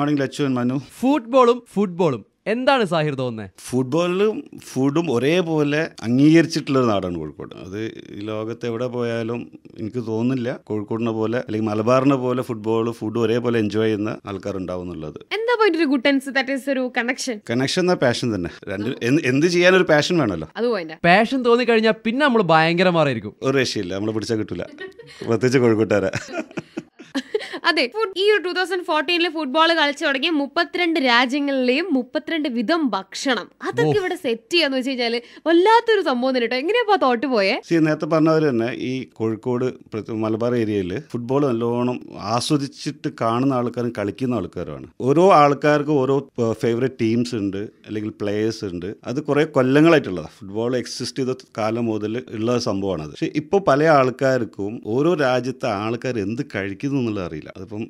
Morning Lachu and Manu. ഫുട്ബോളും എന്താണ് സാഹിർ തോന്നുന്നത്? ഫുട്ബോളിലും ഫുഡും ഒരേപോലെ അംഗീകരിച്ചിട്ടുള്ളൊരു നാടാണ് കോഴിക്കോട്. അത് ഈ ലോകത്ത് എവിടെ പോയാലും എനിക്ക് തോന്നുന്നില്ല കോഴിക്കോടിനെ പോലെ അല്ലെങ്കിൽ മലബാറിനെ പോലെ ഫുഡ് ഒരേപോലെ എൻജോയ് ചെയ്യുന്ന ആൾക്കാരുണ്ടാവും എന്നുള്ളത്. എന്താ പോയിട്ട് ഗുഡ് ദാറ്റ് ഈസ് ഒരു കണക്ഷൻ എന്ന പാഷൻ തന്നെ. എന്ത് ചെയ്യാനൊരു പാഷൻ വേണമല്ലോ. അത് പോയിന്റ് പാഷൻ തോന്നി കഴിഞ്ഞാൽ പിന്നെ നമ്മൾ ഭയങ്കരമായിരിക്കും. ഒരു രക്ഷയില്ല, നമ്മൾ പിടിച്ചാൽ കിട്ടില്ല, പ്രത്യേകിച്ച് കോഴിക്കോട്ടുകാരെ. അതെ, ഈ ഒരു 2014 ഫുട്ബോൾ കളിച്ചു തുടങ്ങിയ 32 രാജ്യങ്ങളിലെയും 32 വിധം ഭക്ഷണം അതൊക്കെ ഇവിടെ സെറ്റ് ചെയ്യാന്ന് വെച്ച് കഴിഞ്ഞാല് വല്ലാത്തൊരു സംഭവം തന്നെ കേട്ടോ. എങ്ങനെയാ തോട്ട് പോയേ? നേരത്തെ പറഞ്ഞവര് തന്നെ ഈ കോഴിക്കോട് മലബാർ ഏരിയയിൽ ഫുട്ബോൾ നല്ലോണം ആസ്വദിച്ചിട്ട് കാണുന്ന ആൾക്കാരും കളിക്കുന്ന ആൾക്കാരുമാണ്. ഓരോ ആൾക്കാർക്കും ഓരോ ഫേവറേറ്റ് ടീംസ് ഉണ്ട്, അല്ലെങ്കിൽ പ്ലേയേഴ്സ് ഉണ്ട്. അത് കുറെ കൊല്ലങ്ങളായിട്ടുള്ളതാണ്. ഫുട്ബോൾ എക്സിസ്റ്റ് ചെയ്ത കാലം മുതൽ ഉള്ള സംഭവമാണ് അത്. പക്ഷെ ഇപ്പോൾ പല ആൾക്കാർക്കും ഓരോ രാജ്യത്തെ ആൾക്കാർ എന്ത് കഴിക്കുന്നു എന്നുള്ളത് അറിയില്ല. അതിപ്പം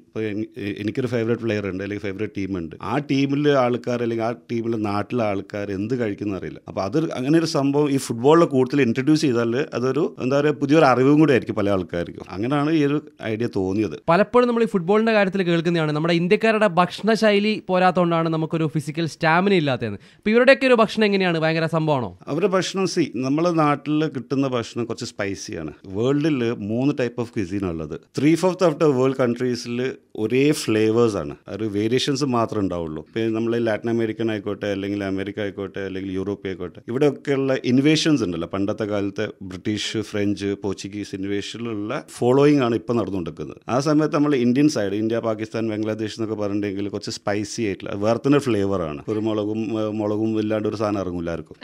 എനിക്കൊരു ഫേവറേറ്റ് പ്ലെയർ ഉണ്ട്, അല്ലെങ്കിൽ ഫേവറേറ്റ് ടീമുണ്ട്. ആ ടീമിലെ ആൾക്കാർ അല്ലെങ്കിൽ ആ ടീമിലെ നാട്ടിലെ ആൾക്കാർ എന്ത് കഴിക്കുന്ന അറിയില്ല. അപ്പോൾ അത് അങ്ങനെ ഒരു സംഭവം ഈ ഫുട്ബോളിലെ കൂടുതൽ ഇൻട്രൊഡ്യൂസ് ചെയ്താൽ അതൊരു എന്താ പറയുക പുതിയൊരു അറിവും കൂടെ ആയിരിക്കും പല ആൾക്കാർക്കും. അങ്ങനെയാണ് ഈ ഒരു ഐഡിയ തോന്നിയത്. പലപ്പോഴും നമ്മൾ ഈ ഫുട്ബോളിന്റെ കാര്യത്തിൽ കേൾക്കുന്നതാണ് നമ്മുടെ ഇന്ത്യക്കാരുടെ ഭക്ഷണ ശൈലി പോരാത്തതുകൊണ്ടാണ് നമുക്കൊരു ഫിസിക്കൽ സ്റ്റാമിന ഇല്ലാത്തത്. അപ്പോൾ ഇവരുടെയൊക്കെ ഒരു ഭക്ഷണം എങ്ങനെയാണ്? ഭയങ്കര സംഭവമാണോ അവരുടെ ഭക്ഷണം? നമ്മുടെ നാട്ടിൽ കിട്ടുന്ന ഭക്ഷണം കുറച്ച് സ്പൈസിയാണ്. വേൾഡിൽ 3 ടൈപ്പ് ഓഫ് ക്വിസീൻ ഉള്ളത്. 3/4 ഓഫ് ദ വേൾഡ് കൺട്രീസിൽ ഒരേ ഫ്ലേവേഴ്സ് ആണ്. ഒരു വേരിയേഷൻസ് മാത്രമേ ഉണ്ടാവുള്ളൂ. പിന്നെ നമ്മൾ ലാറ്റിൻ അമേരിക്കൻ ആയിക്കോട്ടെ, അല്ലെങ്കിൽ അമേരിക്ക ആയിക്കോട്ടെ, അല്ലെങ്കിൽ യൂറോപ്പ് ആയിക്കോട്ടെ, ഇവിടെയൊക്കെയുള്ള ഇൻവേഷൻസ് ഉണ്ടല്ലോ. പണ്ടത്തെ കാലത്തെ ബ്രിട്ടീഷ്, ഫ്രഞ്ച്, പോർച്ചുഗീസ് ഇൻവേഷനിലുള്ള ഫോളോയിങ് ആണ് ഇപ്പം നടന്നുകൊണ്ടിരിക്കുന്നത്. ആ സമയത്ത് നമ്മൾ Indian side, India, Pakistan, Bangladesh എന്നൊക്കെ പറഞ്ഞിട്ടുണ്ടെങ്കിൽ കുറച്ച് സ്പൈസി ആയിട്ടുള്ള വേറെ തന്നെ ഫ്ലേവറാണ്. മുളകും ഇല്ലാണ്ട് ഒരു സാധനം ഇറങ്ങില്ല ആർക്കും.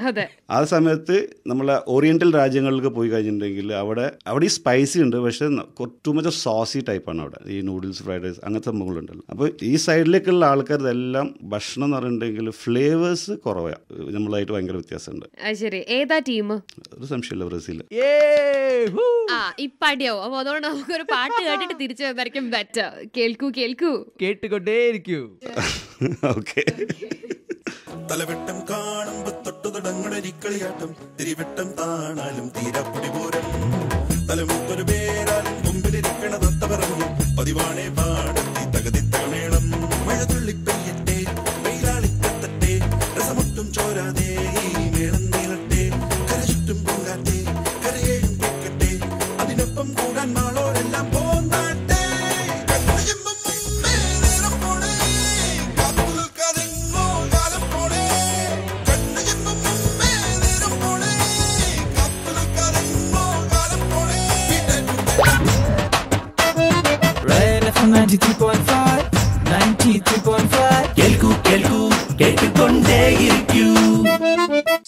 ആ സമയത്ത് നമ്മളെ ഓറിയന്റൽ രാജ്യങ്ങളിലേക്ക് പോയി കഴിഞ്ഞിട്ടുണ്ടെങ്കിൽ അവിടെ ഈ സ്പൈസി ഉണ്ട്, പക്ഷേ ടു മച്ച് സോസി ടൈപ്പാണ് അവിടെ. ഈ നൂഡിൽസ്, ഫ്രൈഡ് റൈസ്, അങ്ങനത്തെ സംഭവങ്ങളുണ്ടല്ലോ. അപ്പോൾ ഈ സൈഡിലേക്കുള്ള ആൾക്കാരെല്ലാം ഭക്ഷണം എന്ന് പറഞ്ഞിട്ടുണ്ടെങ്കിൽ ഫ്ലേവേഴ്സ് കുറവാണ്. നമ്മളായിട്ട് ഭയങ്കര വ്യത്യാസമുണ്ട്. ശരി, ഏതാ ടീം? ഒരു സംശയമില്ല, ബ്രസീൽ. ഇപ്പടിയാവും. അപ്പൊ അതുകൊണ്ട് നമുക്കൊരു പാട്ട് കേട്ടിട്ട് തിരിച്ചു വന്നായിരിക്കും ബെറ്റർ. കേൾക്കൂ കേട്ടുകൊണ്ടേയിരിക്കൂ. ഓക്കെ. തലവെട്ടം കാണുമ്പോ തൊട്ടു തുടങ്ങുകളിയാട്ടം, തിരിവെട്ടം താണാലും തീരപ്പൊടി പോരം, തലമുത്തൊരു പേരാലും മുമ്പിലിരിക്കണതൊത്ത പറഞ്ഞു പതിവാണേ പാടത്തി തകതി തകമേളം, മഴ തുള്ളിപ്പെയ്യട്ടെ വെയിലാളിക്കത്തട്ടെ, രസമൊട്ടും ചോരാതെ ഈ മേളം നീളട്ടെ, കരചുറ്റും പൊങ്കാറ്റെ കരയേഴും കേൾക്കട്ടെ, അതിനൊപ്പം കൂടാൻ മാളോരെല്ലാം പോന്നാട്ടെ.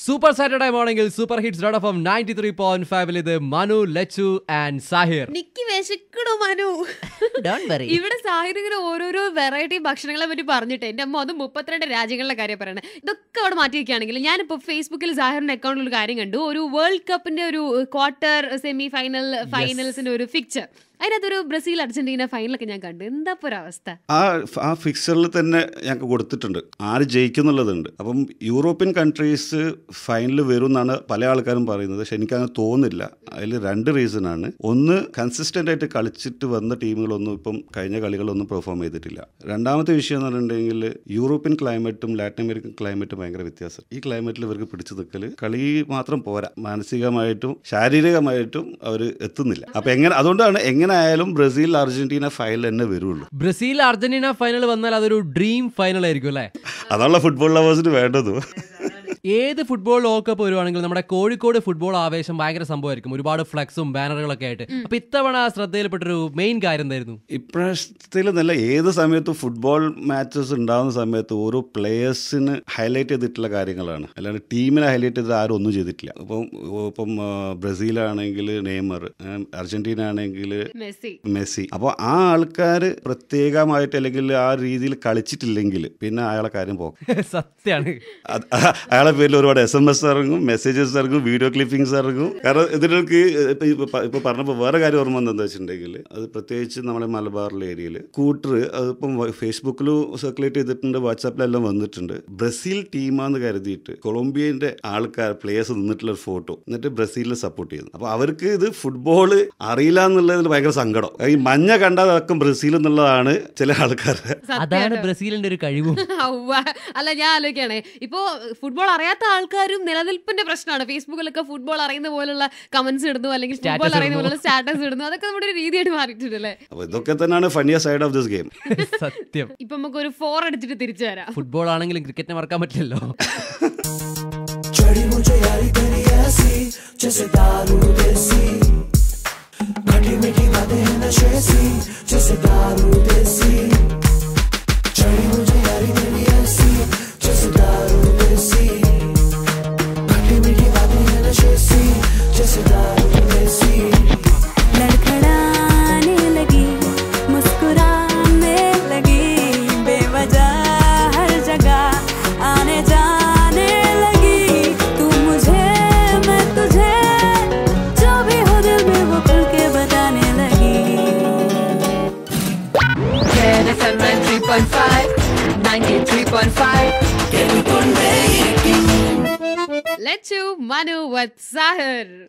സൂപ്പർ സാറ്റർഡേ മോർണിംഗിൽ സൂപ്പർ ഹിറ്റ്സ് .fm 93.5 ഇത് മനു, ലച്ചു ആൻഡ് സാഹിർ. നിക്ക് വിശക്കണോ മനു? ഇവിടെ സാഹിർ ഇങ്ങനെ ഓരോരോ വെറൈറ്റി ഭക്ഷണങ്ങളെ പറ്റി പറഞ്ഞിട്ട് എന്റെ അമ്മ അതും 32 രാജ്യങ്ങളിലെ കാര്യം പറയണേ. ഇതൊക്കെ അവിടെ മാറ്റി വെക്കുകയാണെങ്കിൽ ഞാനിപ്പോ ഫേസ്ബുക്കിൽ സാഹിറിന്റെ അക്കൗണ്ടിൽ ഒരു കാര്യം കണ്ടു. ഒരു വേൾഡ് കപ്പിന്റെ ഒരു ക്വാർട്ടർ, സെമി ഫൈനൽസിന്റെ ഒരു ഫിക്ചർ. അതിനകത്തൊരു ബ്രസീൽ അർജന്റീന ഫൈനലൊക്കെ ഞാൻ കണ്ടു. എന്താ ഒരു അവസ്ഥ? ആ ഫിക്സറിൽ തന്നെ ഞങ്ങൾക്ക് കൊടുത്തിട്ടുണ്ട് ആര് ജയിക്കുന്നുള്ളതുണ്ട്. അപ്പം യൂറോപ്യൻ കൺട്രീസ് ഫൈനൽ വരും എന്നാണ് പല ആൾക്കാരും പറയുന്നത്. പക്ഷെ എനിക്കങ്ങനെ തോന്നുന്നില്ല. അതിൽ 2 റീസണാണ്. ഒന്ന്, കൺസിസ്റ്റൻ്റ് ആയിട്ട് കളിച്ചിട്ട് വന്ന ടീമുകളൊന്നും ഇപ്പം കഴിഞ്ഞ കളികളൊന്നും പെർഫോം ചെയ്തിട്ടില്ല. രണ്ടാമത്തെ വിഷയം എന്ന് പറഞ്ഞിട്ടുണ്ടെങ്കിൽ യൂറോപ്യൻ ക്ലൈമറ്റും ലാറ്റിൻ അമേരിക്കൻ ക്ലൈമറ്റും ഭയങ്കര വ്യത്യാസം. ഈ ക്ലൈമറ്റിൽ ഇവർക്ക് പിടിച്ചു നിൽക്കൽ കളി മാത്രം പോരാ, മാനസികമായിട്ടും ശാരീരികമായിട്ടും അവർ എത്തുന്നില്ല. അപ്പം അതുകൊണ്ടാണ് എങ്ങനെയായാലും ബ്രസീൽ അർജന്റീന ഫൈനൽ തന്നെ വരുള്ളൂ. ബ്രസീൽ അർജന്റീന ഫൈനൽ വന്നാൽ അതൊരു ഡ്രീം ഫൈനൽ ആയിരിക്കും അല്ലേ? അതാണല്ലോ ഫുട്ബോൾ ലവേഴ്സിന് വേണ്ടത്. ഏത് ഫുട്ബോൾ ലോകകപ്പ് വരുവാണെങ്കിലും നമ്മുടെ കോഴിക്കോട് ഫുട്ബോൾ ആവേശം ഭയങ്കര സംഭവമായിരിക്കും. ഒരുപാട് ഫ്ലക്സും ബാനറുകളൊക്കെ ആയിട്ട്. അപ്പൊ ഇത്തവണ ശ്രദ്ധയിൽപ്പെട്ടൊരു മെയിൻ കാര്യം എന്തായിരുന്നു? ഇപ്രാവശ്യത്തിൽ നല്ല ഏത് സമയത്തും ഫുട്ബോൾ മാച്ചസ് ഉണ്ടാകുന്ന സമയത്ത് ഓരോ പ്ലേയേഴ്സിന് ഹൈലൈറ്റ് ചെയ്തിട്ടുള്ള കാര്യങ്ങളാണ്. അല്ലാണ്ട് ടീമിനെ ഹൈലൈറ്റ് ചെയ്ത് ആരും ഒന്നും ചെയ്തിട്ടില്ല. ഇപ്പം ബ്രസീലാണെങ്കിൽ നെയ്മർ, അർജന്റീന ആണെങ്കിൽ മെസ്സി. അപ്പോൾ ആ ആൾക്കാർ പ്രത്യേകമായിട്ട് അല്ലെങ്കിൽ ആ രീതിയിൽ കളിച്ചിട്ടില്ലെങ്കിൽ പിന്നെ അയാളെ കാര്യം പോകും. സത്യമാണ്. അയാളെ നമ്മളെ പേരിൽ ഒരുപാട് SMS ഇറങ്ങും, മെസ്സേജസ് ഇറങ്ങും, വീഡിയോ ക്ലിപ്പിംഗ്സ് ഇറങ്ങും. കാരണം ഇതിനൊക്കെ ഇപ്പൊ പറഞ്ഞപ്പോൾ വേറെ കാര്യം ഓർമ്മ എന്താ വെച്ചിട്ടുണ്ടെങ്കിൽ, അത് പ്രത്യേകിച്ച് നമ്മുടെ മലബാറിലെ ഏരിയയിൽ കൂട്ടർ അതിപ്പം ഫേസ്ബുക്കിലും സർക്കുലേറ്റ് ചെയ്തിട്ടുണ്ട്, വാട്സാപ്പിലെല്ലാം വന്നിട്ടുണ്ട്. ബ്രസീൽ ടീമാന്ന് കരുതിയിട്ട് കൊളംബിയന്റെ ആൾക്കാർ പ്ലേയേഴ്സ് നിന്നിട്ടുള്ള ഒരു ഫോട്ടോ, എന്നിട്ട് ബ്രസീലിനെ സപ്പോർട്ട് ചെയ്യുന്നു. അപ്പൊ അവർക്ക് ഇത് ഫുട്ബോള് അറിയില്ല എന്നുള്ളതിൽ ഭയങ്കര സങ്കടം. ഈ മഞ്ഞ കണ്ടാൽ ബ്രസീൽ എന്നുള്ളതാണ് ചില ആൾക്കാരുടെ. അതാണ് ബ്രസീലിന്റെ ഒരു കഴിവും. അല്ല, ഞാൻ ആലോചിക്കുകയാണെ, ഇപ്പോ ഫുട്ബോൾ അറിയാത്ത ആൾക്കാരും നിലനിൽപ്പിന്റെ പ്രശ്നമാണ്. ഫേസ്ബുക്കിലൊക്കെ ഫുട്ബോൾ അറിയുന്ന പോലുള്ള കമന്റ്സ് ഇടുന്നു, അല്ലെങ്കിൽ ഫുട്ബോൾ അറിയുന്ന പോലുള്ള സ്റ്റാറ്റസ് ഇടുന്നു. അതൊക്കെ നമ്മുടെ ഒരു രീതിയായിട്ട് മാറിയിട്ടുണ്ടല്ലേ. അപ്പൊ ഇതൊക്കെ തന്നെയാണ് ഫണ്ണിയ സൈഡ് ഓഫ് ദിസ് ഗെയിം. സത്യം. ഇപ്പൊ നമുക്ക് ഒരു 4 അടിച്ചിട്ട് തിരിച്ചു വരാം. ഫുട്ബോൾ ആണെങ്കിലും ക്രിക്കറ്റിനെ മറക്കാൻ പറ്റില്ലല്ലോ.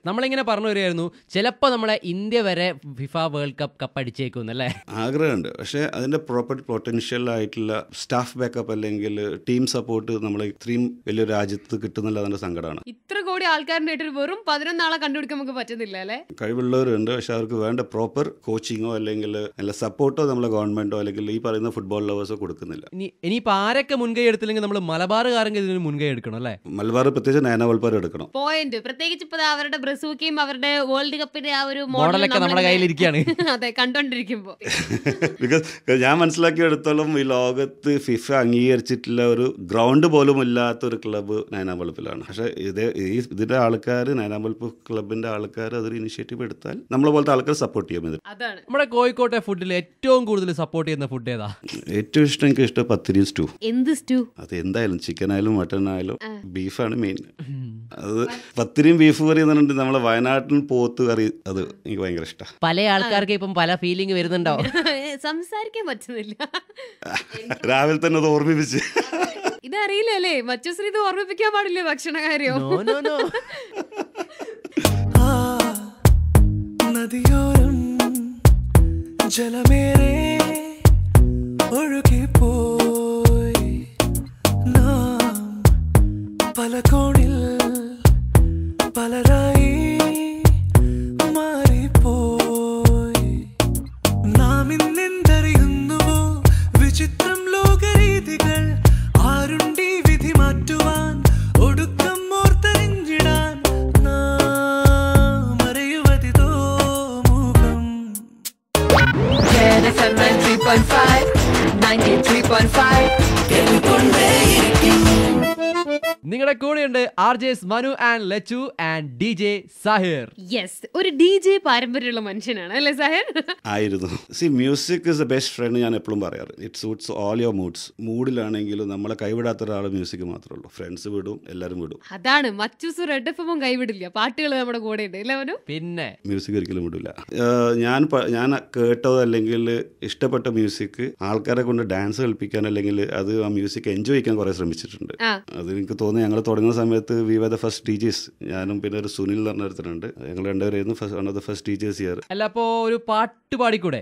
നമ്മളിങ്ങനെ പറഞ്ഞു വരികയായിരുന്നു, ചിലപ്പോ നമ്മളെ ഇന്ത്യ വരെ ഫിഫ വേൾഡ് കപ്പ് അടിച്ചേക്കും അല്ലേ? ആഗ്രഹമുണ്ട്. പക്ഷെ അതിന്റെ പ്രോപ്പർ പൊട്ടൻഷ്യൽ ആയിട്ടുള്ള സ്റ്റാഫ് ബാക്കപ്പ് അല്ലെങ്കിൽ ടീം സപ്പോർട്ട് നമ്മളെ ഇത്രയും വലിയ രാജ്യത്ത് കിട്ടുന്നില്ല. അതിന്റെ സങ്കടമാണ്. ഇത്ര കോടി ആൾക്കാരുടെ വെറും 11 ആളെ കണ്ടുപിടിക്കാൻ നമുക്ക് പറ്റുന്നില്ല അല്ലേ? കഴിവുള്ളവരുണ്ട്, പക്ഷെ അവർക്ക് വേണ്ട പ്രോപ്പർ കോച്ചിങ്ങോ അല്ലെങ്കിൽ നല്ല സപ്പോർട്ടോ നമ്മളെ ഗവൺമെന്റോ അല്ലെങ്കിൽ ഈ പറയുന്ന ഫുട്ബോൾ ലവേഴ്സോ കൊടുക്കുന്നില്ല. ഇനിയിപ്പോ ആരൊക്കെ മുൻകൈ എടുത്തില്ലെങ്കിൽ നമ്മൾ മലബാറുകാരെങ്കിൽ ഇതിന് മുൻകൈ എടുക്കണം അല്ലേ? മലബാർ പ്രത്യേകിച്ച് നയനവൽപ്പാർ എടുക്കണം. പോയിന്റ്. പ്രത്യേകിച്ച് ഇപ്പൊ അവരുടെ ബ്രസൂക്കയും അവരുടെ വേൾഡ് കപ്പിന്റെ ആ ഒരു മോഡലൊക്കെ നമ്മുടെ കയ്യിലിരിക്കുകയാണ്. അതെ, കണ്ടോണ്ടിരിക്കുമ്പോ. ബിക്കോസ് ഞാൻ മനസ്സിലാക്കിയെടുത്തോളം ഈ ലോകത്ത് ഫിഫ അംഗീകരിച്ചിട്ടുള്ള ഒരു ഗ്രൗണ്ട് പോലും ഇല്ലാത്ത ഒരു ക്ലബ്ബ് നയനാമ്പലപ്പിലാണ്. പക്ഷെ ഇതിന്റെ ആൾക്കാർ, നയനാമ്പലപ്പ് ക്ലബിന്റെ ആൾക്കാർ അതൊരു ഇനിഷ്യേറ്റീവ് എടുത്താൽ നമ്മളെ പോലത്തെ ആൾക്കാർ സപ്പോർട്ട് ചെയ്യും. ഇത് അതാണ് നമ്മുടെ കോഴിക്കോട്ടെ ഫുഡിൽ ഏറ്റവും കൂടുതൽ സപ്പോർട്ട് ചെയ്യുന്ന ഫുഡ് ഏതാ? ഏറ്റവും ഇഷ്ടം, എനിക്ക് ഇഷ്ടം പത്തിരി സ്റ്റൂ. എന്ത് സ്റ്റൂ? അത് എന്തായാലും ചിക്കൻ ആയാലും മട്ടൺ ആയാലും ബീഫാണ് മെയിൻ. അത് പത്തിരിയും ബീഫ് കറി എന്ന് പറഞ്ഞിട്ട് നമ്മളെ വയനാട്ടിൽ പോത്ത് കറി, അത് എനിക്ക് ഭയങ്കര ഇഷ്ടമാണ്. പല ആൾക്കാർക്ക് ഇപ്പം പല ഫീലിംഗ് വരുന്നുണ്ടോ? സംസാരിക്കാൻ പറ്റുന്നില്ല. രാവിലെ തന്നെ അത് ഓർമ്മിപ്പിച്ച്. ഇതറിയില്ലല്ലേ മച്ചുശ്രീ, ഇത് ഓർമ്മിപ്പിക്കാൻ പാടില്ല ഭക്ഷണ കാര്യം. നദിയോരം ജലമേറെ ഒഴുകി പോയി, നാം പല കോണിൽ പലരായി മാറിപ്പോയി. നാം ഇന്നെന്തറിയുന്നുവോ വിചിത്രം ലോകരീതികൾ, ആരുണ്ടി വിധി മാറ്റുവാൻ ഒടുക്കം ഓർത്തറിഞ്ഞിടാൻ നാം അറിയുവതിതോ മുഖം. 93.5 നിങ്ങളുടെ കൂടെയുണ്ട് RJ Manu and Lachu and DJ Sahir. Yes, ഒരു DJ പാരമ്പര്യമുള്ള മനുഷ്യനാണ് അല്ലേ സാഹിർ? ആയിരുന്നു. Music is the best friend. ഞാൻ എപ്പോഴും പറയാറ്, it suits all your moods. മൂഡിലാണെങ്കിലും നമ്മളെ കൈവിടാത്ത ഒരാൾ മ്യൂസിക് മാത്രമേ ഉള്ളൂ. ഫ്രണ്ട്സ് വിടും, എല്ലാവരും വിടും. അതാണ് മച്ചൂസ് റെഡ് എഫും കൈവിടില്ല. പാട്ടുകൾ നമ്മുടെ കൂടെ ഉണ്ട് അല്ലേ മനു? പിന്നെ മ്യൂസിക് ഒരിക്കലും വിടില്ല. ഞാൻ കേട്ടത് അല്ലെങ്കിൽ ഇഷ്ടപ്പെട്ട മ്യൂസിക് ആൾക്കാരെ കൊണ്ട് ഡാൻസ് കളിപ്പിക്കാൻ അല്ലെങ്കിൽ അത് ആ മ്യൂസിക് എൻജോയ് ചെയ്യാൻ കുറെ ശ്രമിച്ചിട്ടുണ്ട്. അത് എനിക്ക് തോന്നുന്നു ഞങ്ങൾ തുടങ്ങുന്ന സമയത്ത് we were the first teachers. ഞാനും പിന്നെ ഒരു സുനിൽ എന്ന് പറഞ്ഞ ഒരുത്തനുണ്ട്. ഞങ്ങൾ രണ്ടുപേരായിരുന്നു ഫസ്റ്റ് ടീച്ചേഴ്സ് ഇയർ. അല്ല, അപ്പോ ഒരു പാട്ട് പാടിക്കൂടെ?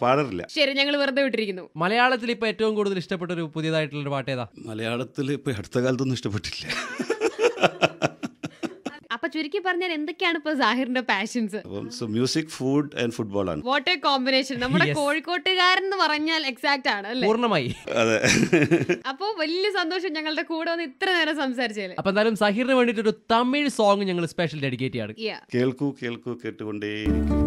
പാടാറില്ല. ശരി, ഞങ്ങൾ വെറുതെ വിട്ടിരിക്കുന്നു. മലയാളത്തിൽ ഇപ്പൊ ഏറ്റവും കൂടുതൽ ഇഷ്ടപ്പെട്ട ഒരു പുതിയതായിട്ടുള്ള ഒരു പാട്ട് ഏതാ? മലയാളത്തിൽ ഇപ്പൊ അടുത്ത കാലത്തൊന്നും ഇഷ്ടപ്പെട്ടില്ല. അപ്പൊ ചുരുക്കി പറഞ്ഞാൽ എന്തൊക്കെയാണ് ഇപ്പൊ സാഹിറിന്റെ passions? Music, food and football ആണ്. What a combination. നമ്മുടെ കോഴിക്കോട്ടുകാരൻ എന്ന് പറഞ്ഞാൽ എക്സാക്ട് ആണ് അല്ലേ? പൂർണ്ണമായി. അതെ. അപ്പൊ വലിയ സന്തോഷം ഞങ്ങളുടെ കൂടെ വന്ന് ഇത്ര നേരം സംസാരിച്ചല്ലേ. അപ്പൊ എന്തായാലും സാഹിറിന് വേണ്ടിട്ട് ഒരു തമിഴ് സോങ് ഞങ്ങൾ സ്പെഷ്യൽ ഡെഡിക്കേറ്റ് ചെയ്യാണ്. കേൾക്കൂ കേൾക്കൂ കേട്ടുകൊണ്ടേയിരിക്കും.